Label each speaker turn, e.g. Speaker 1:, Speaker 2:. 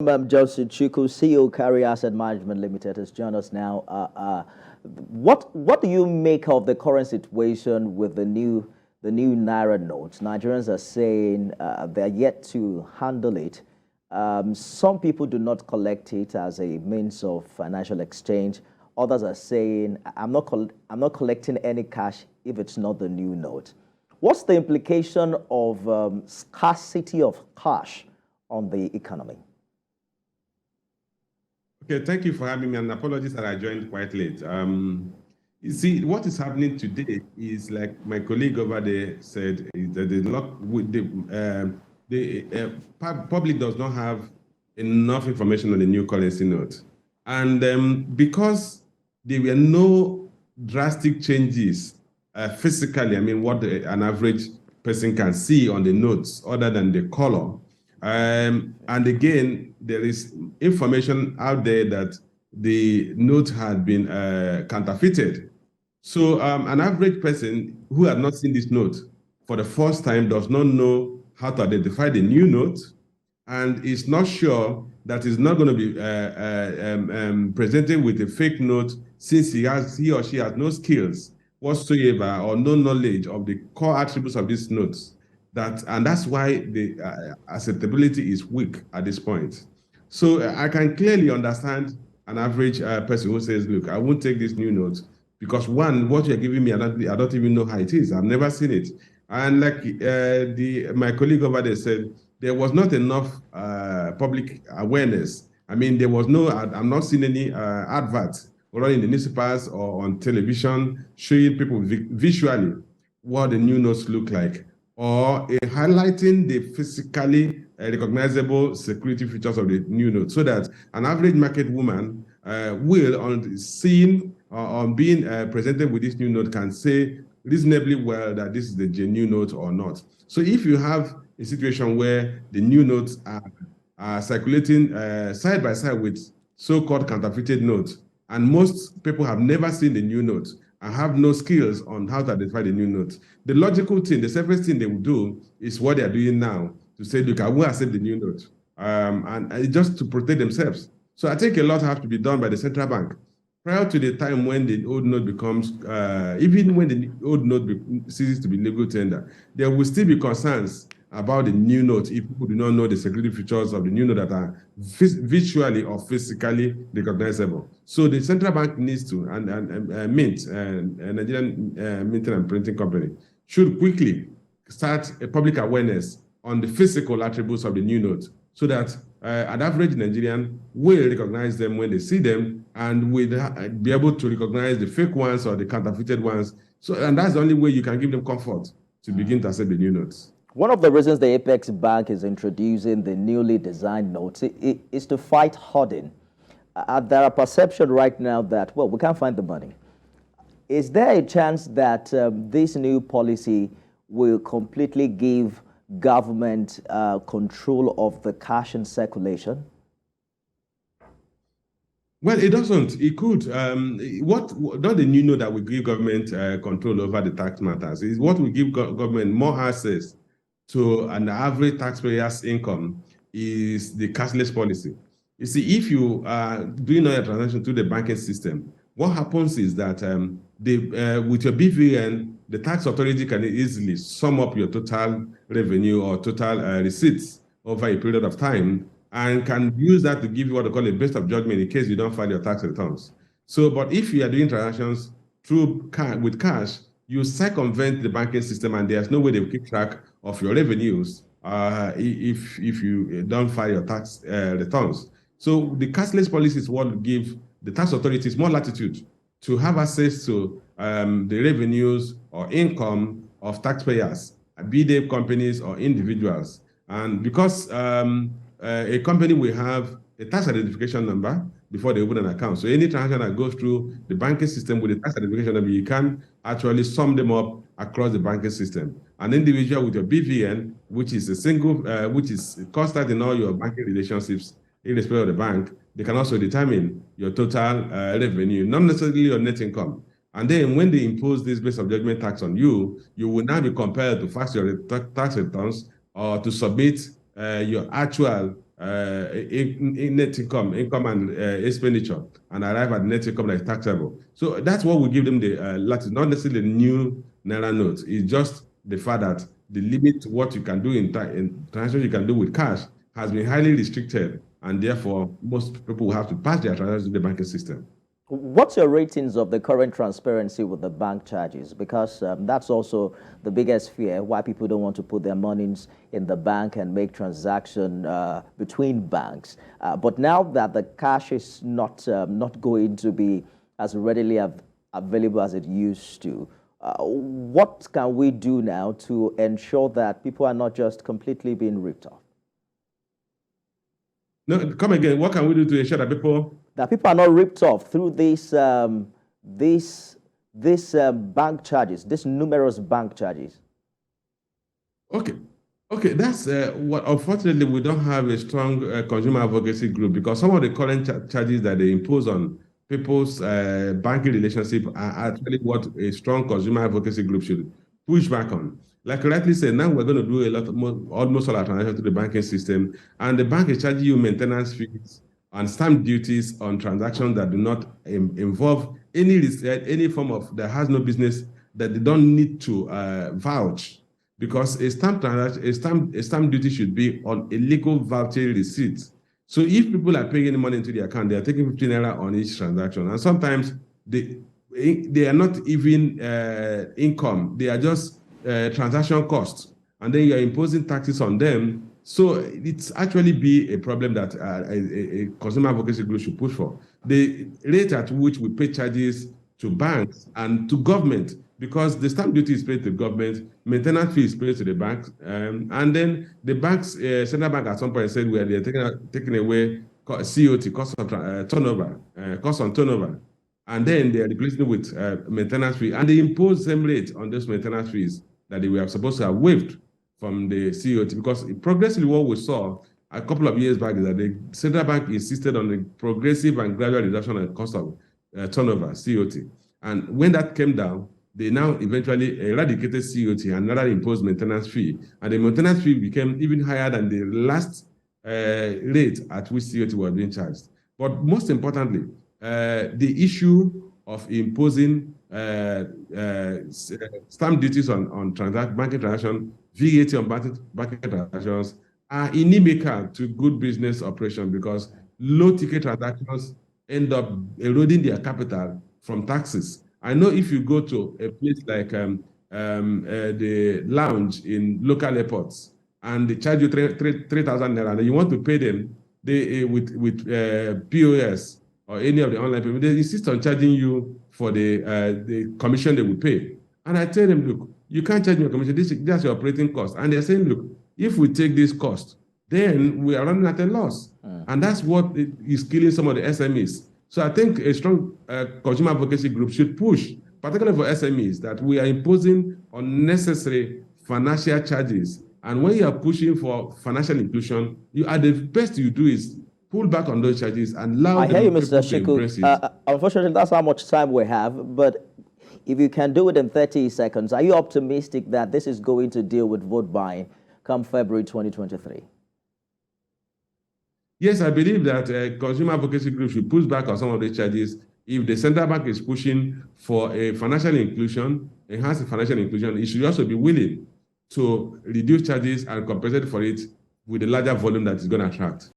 Speaker 1: Joseph Chukwu, CEO Cowry Asset Management Limited, has joined us now. What do you make of the current situation with the new naira notes? Nigerians are saying they're yet to handle it. Some people do not collect it as a means of financial exchange. Others are saying I'm not collecting any cash if it's not the new note. What's the implication of scarcity of cash on the economy?
Speaker 2: Okay, thank you for having me, and apologies that I joined quite late. You see, what is happening today is, like my colleague over there said, is that the public does not have enough information on the new currency note. And because there were no drastic changes physically, I mean, what an average person can see on the notes other than the color. And again, there is information out there that the note had been counterfeited. So an average person who had not seen this note for the first time does not know how to identify the new note, and is not sure that is not going to be presented with a fake note, since he or she has no skills whatsoever or no knowledge of the core attributes of these notes. And that's why the acceptability is weak at this point. So I can clearly understand an average person who says, look, I won't take this new note because, one, what you're giving me, I don't even know how it is. I've never seen it. And like my colleague over there said, there was not enough public awareness. I mean, there was no, I'm not seeing any adverts or in the newspapers or on television showing people visually what the new notes look like, or highlighting the physically recognizable security features of the new note, so that an average market woman will, on seeing or on being presented with this new note, can say reasonably well that this is the genuine note or not. So if you have a situation where the new notes are circulating side by side with so-called counterfeited notes, and most people have never seen the new note and have no skills on how to identify the new note, the logical thing, the safest thing they will do is what they're doing now, to say, look, I won't accept the new note, and just to protect themselves. So I think a lot have to be done by the central bank. Prior to the time when the old note becomes, even when the old note ceases to be legal tender, there will still be concerns about the new note if people do not know the security features of the new note that are visually or physically recognizable. So the central bank needs to, and Mint, Nigerian Minting and Printing Company, should quickly start a public awareness on the physical attributes of the new note, so that an average Nigerian will recognize them when they see them, and will be able to recognize the fake ones or the counterfeited ones. So, and that's the only way you can give them comfort to begin to accept the new notes.
Speaker 1: One of the reasons the Apex Bank is introducing the newly designed notes is to fight hoarding. There are perceptions right now that, well, we can't find the money. Is there a chance that this new policy will completely give government control of the cash in circulation?
Speaker 2: Well, it doesn't. It could. Not the new note that will give government control over the tax matters. Is what will give government more access to an average taxpayer's income is the cashless policy. You see, if you are doing all your transaction through the banking system, what happens is that with your BVN, the tax authority can easily sum up your total revenue or total receipts over a period of time, and can use that to give you what they call a best of judgment in case you don't file your tax returns. So, but if you are doing transactions with cash, you circumvent the banking system, and there's no way they will keep track of your revenues if you don't file your tax returns. So the cashless policy is what will give the tax authorities more latitude to have access to the revenues or income of taxpayers, be they companies or individuals. And because a company will have a tax identification number before they open an account. So any transaction that goes through the banking system with a tax identification number, you can actually sum them up across the banking system. An individual with your BVN, which is a single, which is constant in all your banking relationships, irrespective of the bank, they can also determine your total revenue, not necessarily your net income. And then when they impose this base of judgment tax on you, you will now be compelled to file your tax returns or to submit your actual net income and expenditure, and arrive at net income that is taxable. So that's what we give them the latitude, not necessarily the new naira notes. It's just the fact that the limit to what you can do in transactions you can do with cash has been highly restricted, and therefore most people will have to pass their transactions to the banking system.
Speaker 1: What's your ratings of the current transparency with the bank charges? Because that's also the biggest fear why people don't want to put their monies in the bank and make transaction between banks. But now that the cash is not going to be as readily available as it used to, what can we do now to ensure that people are not just completely being ripped off?
Speaker 2: No, come again. What can we do to ensure that people
Speaker 1: are not ripped off through these bank charges, these numerous bank charges?
Speaker 2: Okay, that's what. Unfortunately, we don't have a strong consumer advocacy group, because some of the current charges that they impose on people's banking relationship are actually what a strong consumer advocacy group should push back on. Like you rightly said, now we're going to do a lot more, almost all our transactions to the banking system, and the bank is charging you maintenance fees and stamp duties on transactions that do not involve any form of, that has no business, that they don't need to vouch, because a stamp duty should be on a legal voucher receipt. So if people are paying any money into the account, they are taking 15 naira on each transaction, and sometimes they are not even income; they are just transaction costs, and then you are imposing taxes on them. So it's actually be a problem that a consumer advocacy group should push for. The rate at which we pay charges to banks and to government, because the stamp duty is paid to government, maintenance fee is paid to the banks, and then the banks, central bank at some point said where they're taking away COT, cost of turnover, cost on turnover, and then they are replacing it with maintenance fee, and they impose same rate on those maintenance fees that they were supposed to have waived from the COT, because progressively what we saw a couple of years back is that the central bank insisted on a progressive and gradual reduction in the cost of turnover, COT. And when that came down, they now eventually eradicated COT and rather imposed maintenance fee. And the maintenance fee became even higher than the last rate at which COT was being charged. But most importantly, the issue of imposing stamp duties on banking transactions, VAT on banking transactions, are inimical to good business operation, because low-ticket transactions end up eroding their capital from taxes. I know if you go to a place like the lounge in local airports, and they charge you 3,000 naira, and you want to pay them with POS or any of the online payment, they insist on charging you for the commission they will pay. And I tell them, look, you can't charge me a commission. That's your operating cost. And they're saying, look, if we take this cost, then we are running at a loss. And that's what is killing some of the SMEs. So I think a strong consumer advocacy group should push, particularly for SMEs, that we are imposing unnecessary financial charges. And when you are pushing for financial inclusion, the best you do is pull back on those charges and allow
Speaker 1: I hear you, Mr. Chukwu. Unfortunately, that's how much time we have. But if you can do it in 30 seconds, are you optimistic that this is going to deal with vote buying come February 2023?
Speaker 2: Yes, I believe that consumer advocacy groups should push back on some of the charges. If the central bank is pushing for a financial inclusion, enhanced financial inclusion, it should also be willing to reduce charges and compensate for it with a larger volume that it's going to attract.